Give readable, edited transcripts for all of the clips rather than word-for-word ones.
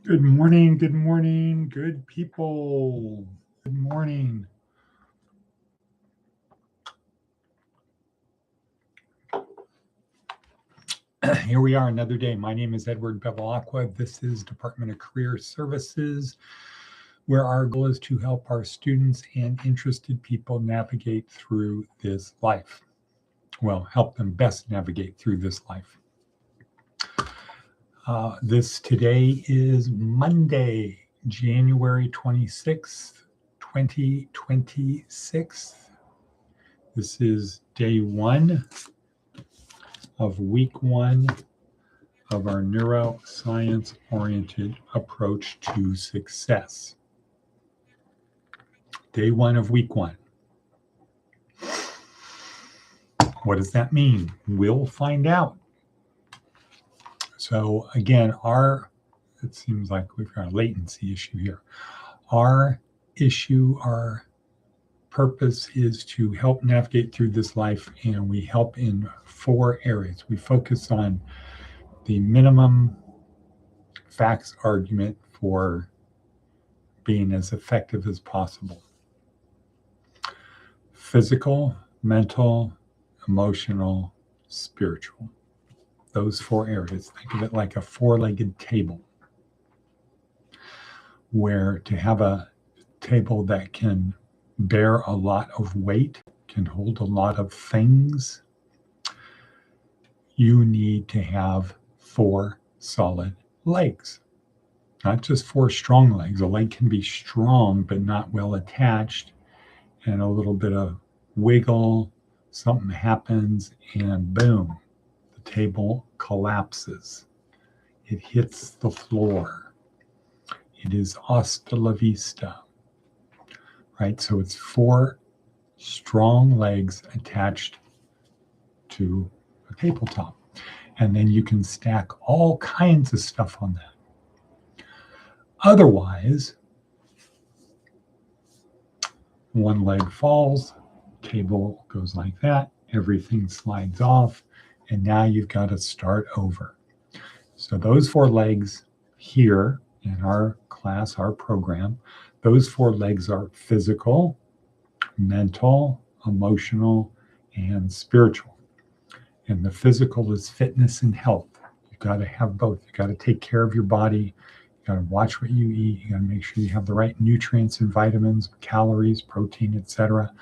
Good morning, good people. Good morning. Here we are another day. My name is Edward Bevilacqua. This is Department of Career Services, where our goal is to help our students and interested people navigate through this life. Well, help them best navigate through this life. This today is Monday, January 26th, 2026. This is day one of week one of our neuroscience-oriented approach to success. Day one of week one. What does that mean? We'll find out. So again, it seems like we've got a latency issue here. Our purpose is to help navigate through this life, and we help in 4 areas. We focus on the minimum facts argument for being as effective as possible. Physical, mental, emotional, spiritual. Those 4 areas. Think of it like a 4-legged table, where to have a table that can bear a lot of weight, can hold a lot of things, you need to have 4 solid legs. Not just 4 strong legs. A leg can be strong but not well attached, and a little bit of wiggle, something happens, and boom, the table collapses. It hits the floor. It is hasta la vista, right? So it's 4 strong legs attached to a tabletop. And then you can stack all kinds of stuff on that. Otherwise, one leg falls, table goes like that, everything slides off, and now you've got to start over. So those 4 legs here in our class, our program, those 4 legs are physical, mental, emotional, and spiritual. And the physical is fitness and health. You've got to have both. You've got to take care of your body. You got to watch what you eat. You got to make sure you have the right nutrients and vitamins, calories, protein, etc.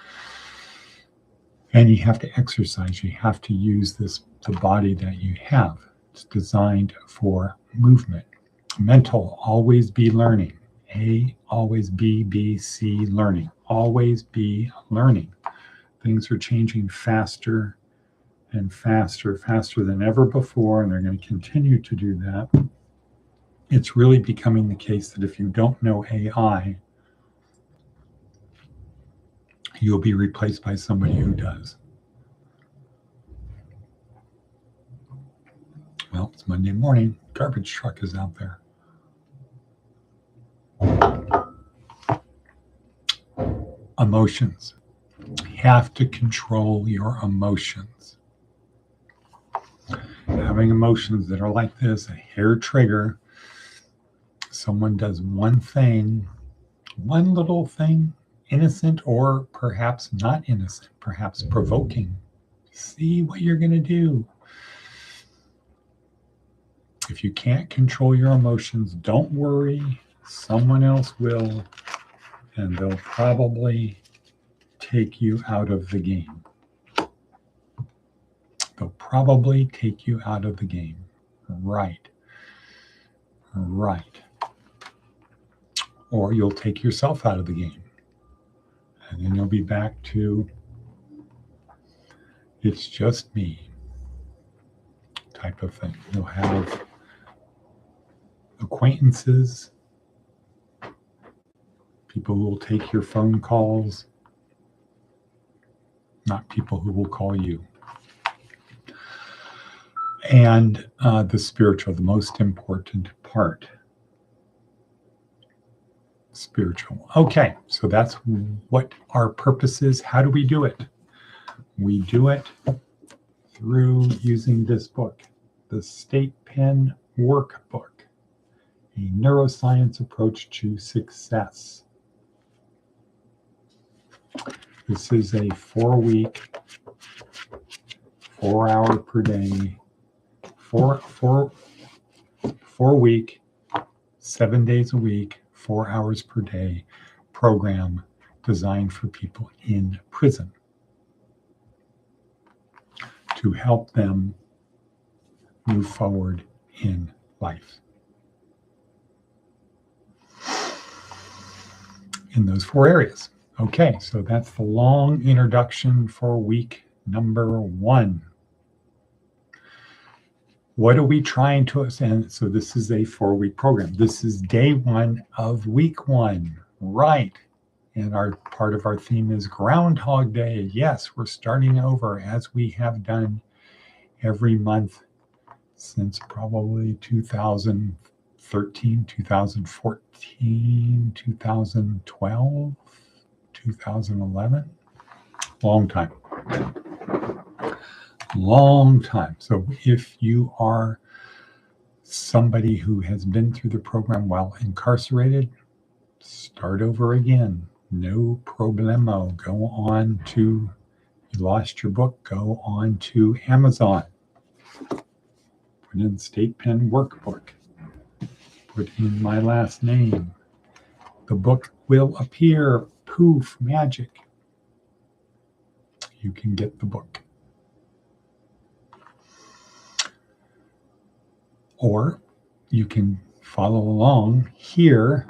And you have to exercise. You have to use the body that you have. It's designed for movement. Mental, always be learning. A, always be, B, C, learning. Always be learning. Things are changing faster and faster than ever before, and they're going to continue to do that. It's really becoming the case that if you don't know AI, you'll be replaced by somebody who does. Well, it's Monday morning. Garbage truck is out there. Emotions. You have to control your emotions. Having emotions that are like this, a hair trigger, someone does one thing, one little thing, innocent or perhaps not innocent, perhaps provoking. See what you're going to do. If you can't control your emotions, don't worry. Someone else will, and they'll probably take you out of the game. They'll probably take you out of the game. Right. Or you'll take yourself out of the game. And then you'll be back to it's just me type of thing. You'll have acquaintances, people who will take your phone calls, not people who will call you. And the spiritual, the most important part. Spiritual. Okay, so that's what our purpose is. How do we do it? We do it through using this book, the State Pen Workbook. a neuroscience approach to success. This is a 4-week, 4-hour per day, 4-week, 7 days a week, 4 hours per day program designed for people in prison to help them move forward in life. In those 4 areas. Okay, so that's the long introduction for week number 1. What are we trying to ascend? So this is a 4-week program. This is day 1 of week 1, right? And our part of our theme is Groundhog Day. Yes, we're starting over as we have done every month since probably 2013, 2014, 2012, 2011. Long time. Long time. So if you are somebody who has been through the program while incarcerated, start over again. No problemo. Go on to, you lost your book, go on to Amazon. Put in State Pen Workbook. Put in my last name. The book will appear. Poof, magic. You can get the book. Or you can follow along here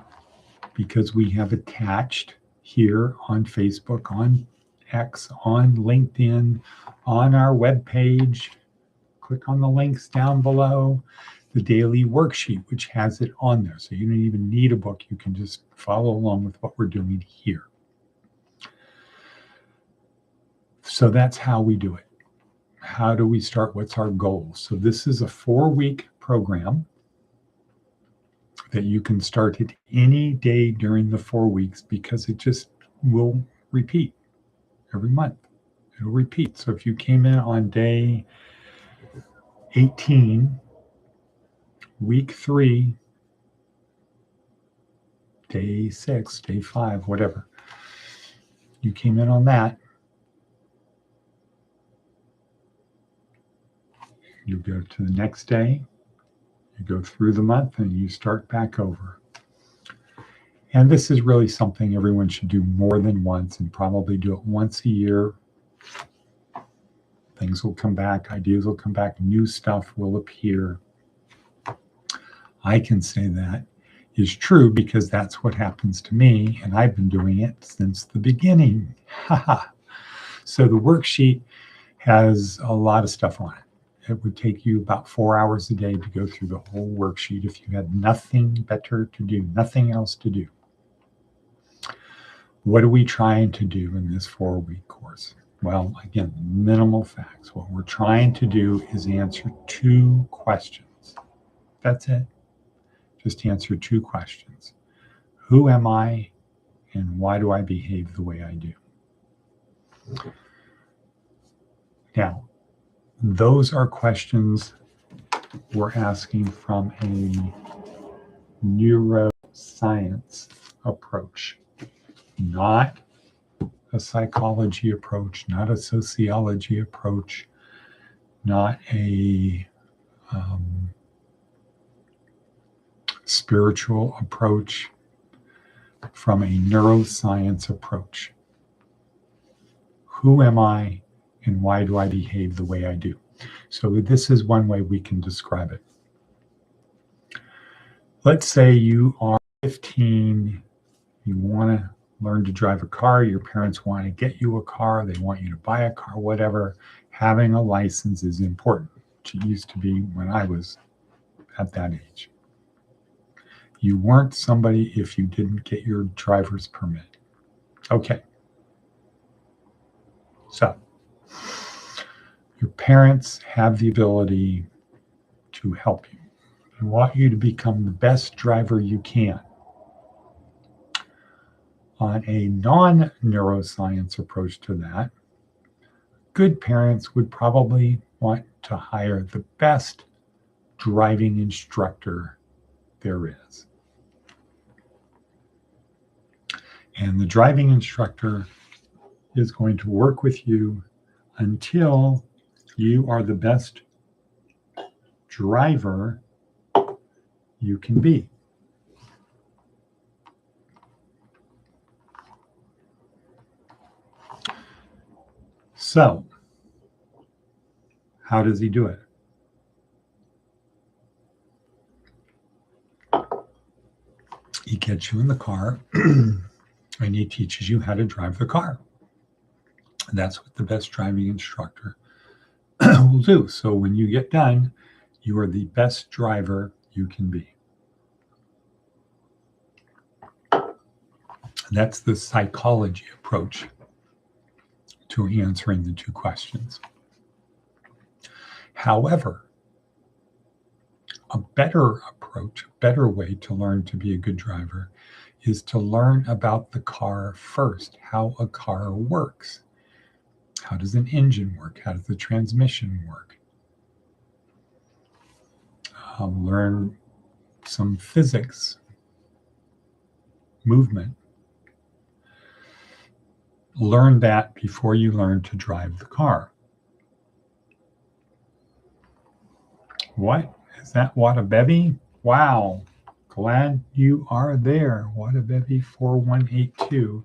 because we have attached here on Facebook, on X, on LinkedIn, on our webpage. Click on the links down below, the daily worksheet, which has it on there. So you don't even need a book. You can just follow along with what we're doing here. So that's how we do it. How do we start? What's our goal? So this is a 4-week program that you can start at any day during the 4 weeks because it just will repeat every month. It'll repeat. So if you came in on day 18, week 3, day 6, day 5, whatever, you came in on that, you go to the next day, you go through the month, and you start back over. And this is really something everyone should do more than once, and probably do it once a year. Things will come back, ideas will come back, new stuff will appear. I can say that is true because that's what happens to me, and I've been doing it since the beginning. So the worksheet has a lot of stuff on it. It would take you about 4 hours a day to go through the whole worksheet if you had nothing better to do, nothing else to do. What are we trying to do in this 4-week course? Well, again, minimal facts. What we're trying to do is answer 2 questions. That's it. Just answer 2 questions. Who am I, and why do I behave the way I do? Now, those are questions we're asking from a neuroscience approach, not a psychology approach, not a sociology approach, not a spiritual approach, from a neuroscience approach. Who am I, and why do I behave the way I do? So this is one way we can describe it. Let's say you are 15, you want to learn to drive a car, your parents want to get you a car, they want you to buy a car, whatever. Having a license is important. It used to be when I was at that age. You weren't somebody if you didn't get your driver's permit. Okay. So, your parents have the ability to help you. They want you to become the best driver you can. On a non-neuroscience approach to that, good parents would probably want to hire the best driving instructor there is. And the driving instructor is going to work with you until you are the best driver you can be. So, how does he do it? He gets you in the car and he teaches you how to drive the car. And that's what the best driving instructor will do. So when you get done, you are the best driver you can be. That's the psychology approach to answering the two questions. However, a better approach, a better way to learn to be a good driver is to learn about the car first, how a car works. How does an engine work? How does the transmission work? Learn some physics, movement. Learn that before you learn to drive the car. What? Is that Whatabebby? Wow. Glad you are there. Whatabebby 4182.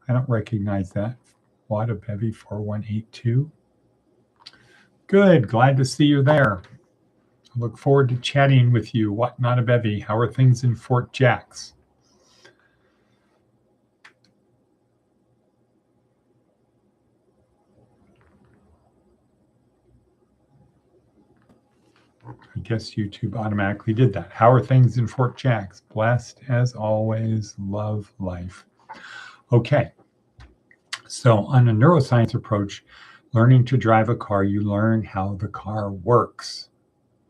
I don't recognize that. Whatabebby 4182. Good. Glad to see you there. I look forward to chatting with you. What not a bevy? How are things in Fort Jacks? I guess YouTube automatically did that. How are things in Fort Jacks? Blessed as always. Love life. Okay. So on a neuroscience approach, learning to drive a car, you learn how the car works.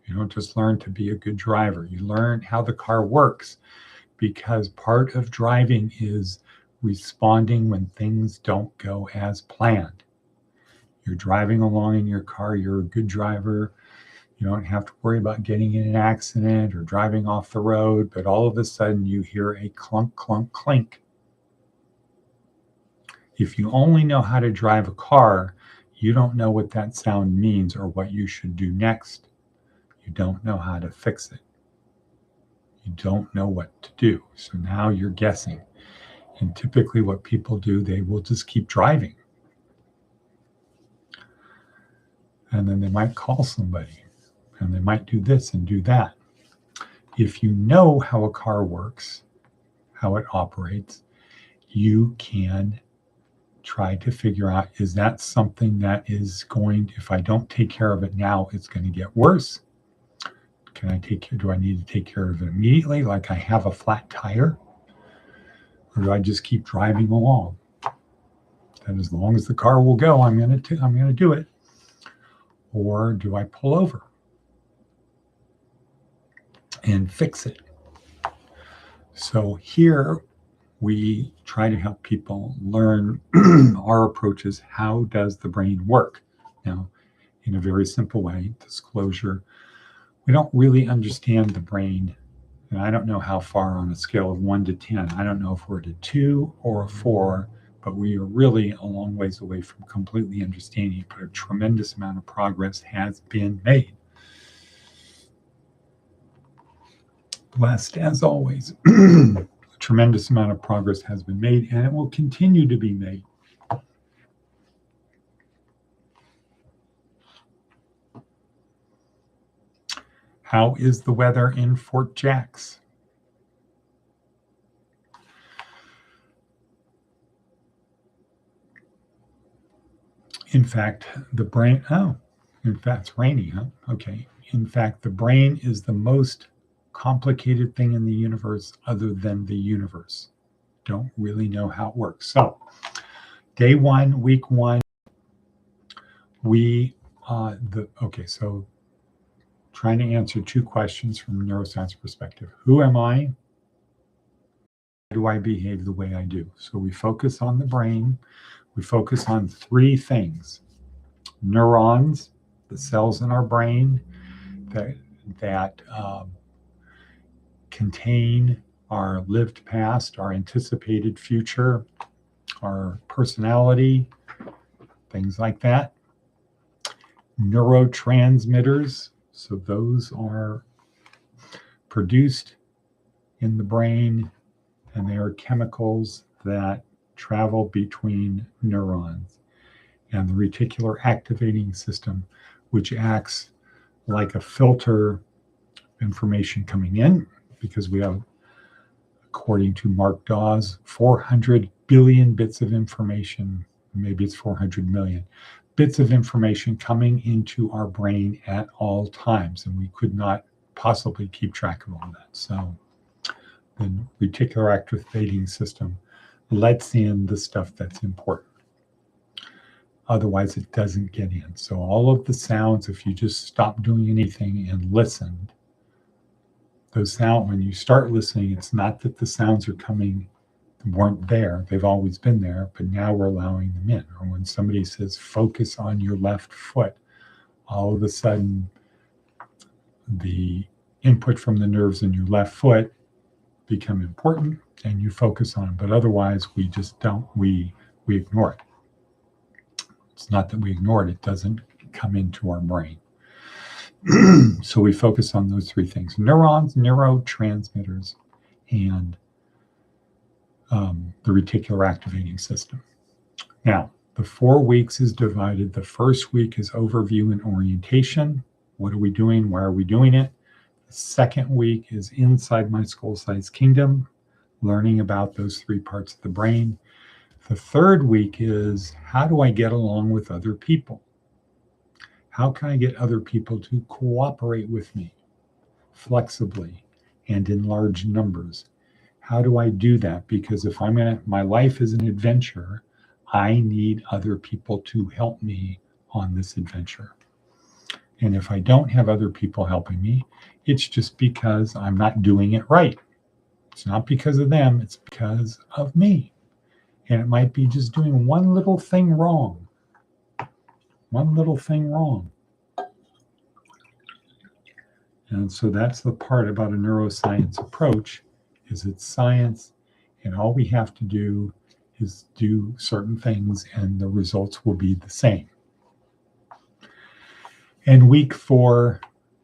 You don't just learn to be a good driver. You learn how the car works, because part of driving is responding when things don't go as planned. You're driving along in your car. You're a good driver. You don't have to worry about getting in an accident or driving off the road, but all of a sudden you hear a clunk, clunk, clink. If you only know how to drive a car, you don't know what that sound means or what you should do next. You don't know how to fix it. You don't know what to do. So now you're guessing. And typically what people do, they will just keep driving. And then they might call somebody, and they might do this and do that. If you know how a car works, how it operates, you can try to figure out, is that something that is going, if I don't take care of it now, it's going to get worse? Can I take care? Do I need to take care of it immediately, like I have a flat tire? Or do I just keep driving along? And as long as the car will go, I'm going to do it. Or do I pull over and fix it? So here we try to help people learn our approaches. How does the brain work? Now, in a very simple way, disclosure, we don't really understand the brain. And I don't know how far on a scale of 1 to 10. I don't know if we're at a 2 or a 4, but we are really a long ways away from completely understanding it. But a tremendous amount of progress has been made. Blessed as always. A tremendous amount of progress has been made, and it will continue to be made. How is the weather in Fort Jacks? In fact, the brain, in fact, it's rainy, huh? Okay. In fact, the brain is the most complicated thing in the universe other than the universe. Don't really know how it works. So, day 1, week 1, so trying to answer 2 questions from a neuroscience perspective. Who am I? Why do I behave the way I do? So we focus on the brain. We focus on 3 things. Neurons, the cells in our brain that contain our lived past, our anticipated future, our personality, things like that. Neurotransmitters, so those are produced in the brain, and they are chemicals that travel between neurons. And the reticular activating system, which acts like a filter, information coming in, because we have, according to Mark Dawes, 400 billion bits of information, maybe it's 400 million bits of information coming into our brain at all times, and we could not possibly keep track of all that. So the reticular activating system lets in the stuff that's important. Otherwise, it doesn't get in. So all of the sounds, if you just stop doing anything and listened, those sound, when you start listening, it's not that the sounds are coming, weren't there. They've always been there, but now we're allowing them in. Or when somebody says, focus on your left foot, all of a sudden, the input from the nerves in your left foot become important, and you focus on them. But otherwise, we just don't, we ignore it. It's not that we ignore it, it doesn't come into our brain. So we focus on those three things: neurons, neurotransmitters, and the reticular activating system. Now, the 4 weeks is divided. The first week is overview and orientation. What are we doing? Why are we doing it? The second week is inside my skull-sized kingdom, learning about those 3 parts of the brain. The third week is, how do I get along with other people? How can I get other people to cooperate with me flexibly and in large numbers? How do I do that? Because if my life is an adventure, I need other people to help me on this adventure. And if I don't have other people helping me, it's just because I'm not doing it right. It's not because of them, it's because of me. And it might be just doing one little thing wrong. One little thing wrong. And so that's the part about a neuroscience approach, is it's science, and all we have to do is do certain things and the results will be the same. And week 4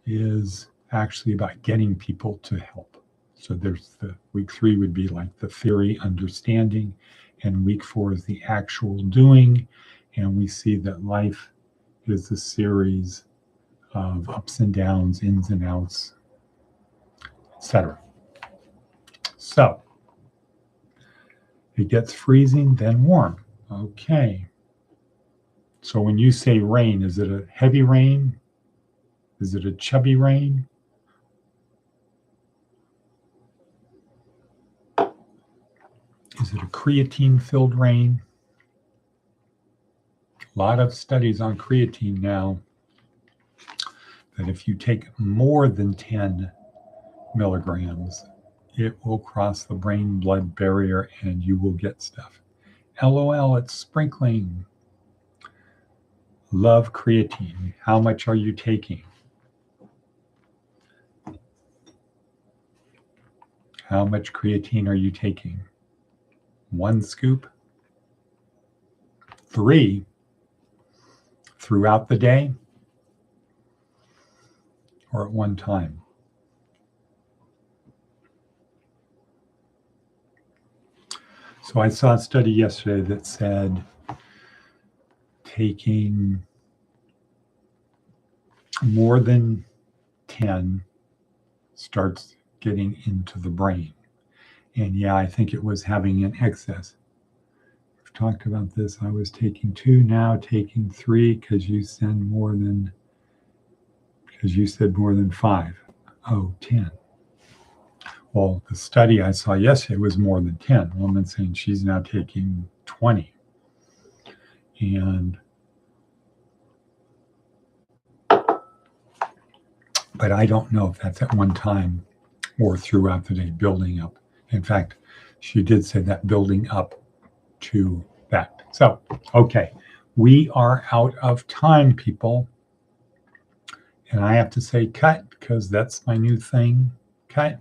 is actually about getting people to help. So there's the week 3 would be like the theory, understanding, and week 4 is the actual doing. And we see that life is a series of ups and downs, ins and outs, etc. So it gets freezing, then warm. Okay. So when you say rain, is it a heavy rain? Is it a chubby rain? Is it a creatine-filled rain? A lot of studies on creatine now, that if you take more than 10 milligrams, it will cross the brain-blood barrier and you will get stuff. LOL, it's sprinkling. Love creatine. How much are you taking? How much creatine are you taking? 1 scoop? 3 throughout the day? Or at one time? So I saw a study yesterday that said taking more than 10 starts getting into the brain. And yeah, I think it was having an excess. We've talked about this. I was taking 2, now taking 3 because you said more than 5. Oh, 10. Well, the study I saw yesterday was more than 10. A woman saying she's now taking 20. But I don't know if that's at one time or throughout the day, building up. In fact, she did say that building up to that. So, okay, we are out of time, people. And I have to say cut because that's my new thing. Cut.